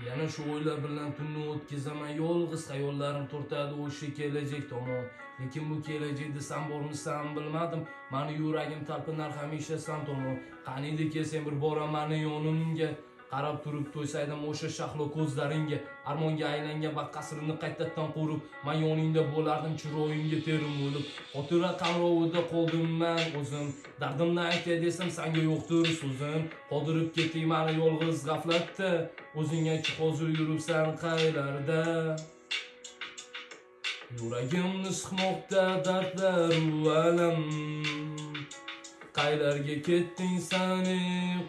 Yana shu o'ylar bilan tunni o'tkazaman yolg'iz, xayollarim tortadi o'sha kelajak tomon. Lekin bu kelajakda sen bormisan bilmadim. Mani yuragim talpinar hamisha sen tomon. Qaniydi kelsang bir bora mani yonimga, qarab turib to'ysaydim o'sha shahlo ko'zlaringga. Armonga aylangan vaqt qasrini qaytadan qurib, men yoningda bo'lardim chiroyingga terim bo'lib. Xotira qamrovida qoldim men o'zim. Dardimni aytay desam senga yo'qdir so'zim. Qoldirib ketding meni yolg'iz g'aflatda. O'zingga-chi hozir yuribsan qaylarda? Yuragimni siqmoqda dardlar va alam. Qaylarga ketding seni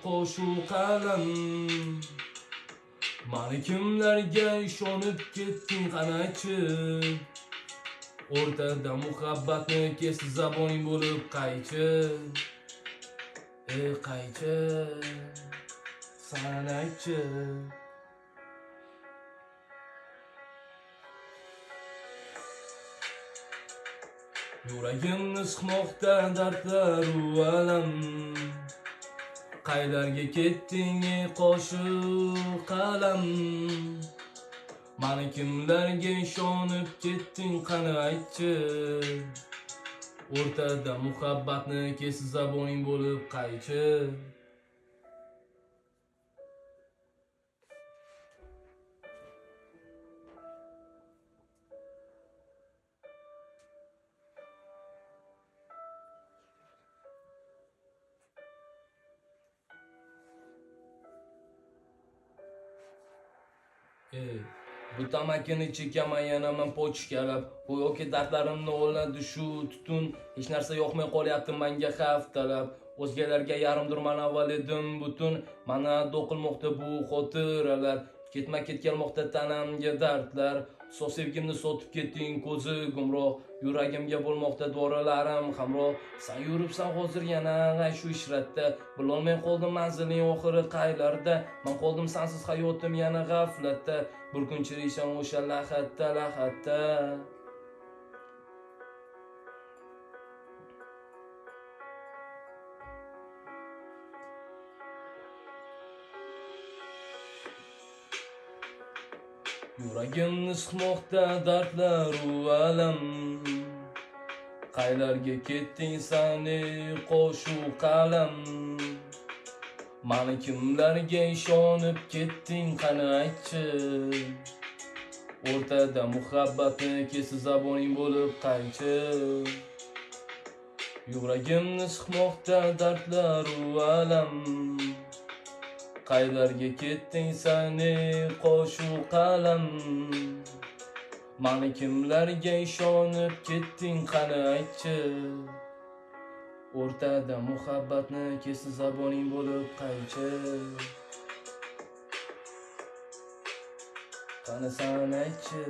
qo'shu qalam? Mani kimlarga ishonib ketding qanachi? O'rtada muhabbatni kesdi zaboning bo'lib qaychi? Qaychi? Sen aytchi. Yuragimni siqmoqda dardlar va alam. Qaylarga ketding qo'shiq qalam? Mani kimlarga ishonib ketding qani aytchi? O'rtada muhabbatni kesdi zaboning bo'lib qaychi? Bu tamakini chekaman yana men pochkalab. Bu yoki dardlarimni oladi shu tutun. Hech narsa yoqmay qolyapti menga haftalab. O'zgalarga yarimdirman avval edim butun. Mana do'qilmoqda bu xotiralar. Ketma-ket kelmoqda tanamga dardlar. So'z sevgimni sotib ketding ko'zi gumroh. Yuragimga bo'lmoqda doralarim hamroh. Sen yuribsan hozir yana shu ishratda. Bilolmay qoldim manziling oxiri qaylarda. Men qoldim sensiz hayotim yana g'aflatda. Bir kun chiriysan o'sha lahatda. Yuragimni siqmoqda dardlar va alam. Qaylarga ketding seni qo'shu qalam? Mani kimlarga ishonib ketding qani aytchi? O'rtada muhabbatni kesdi zaboning bo'lib qaychi? Yuragimni siqmoqda dardlar va alam. Qaylarga ketding seni qo'shu qalam? Mani kimlarga ishonib ketding qani aytchi? O'rtada muhabbatni kesdi zaboning bo'lib qaychi? Qani sen aytchi?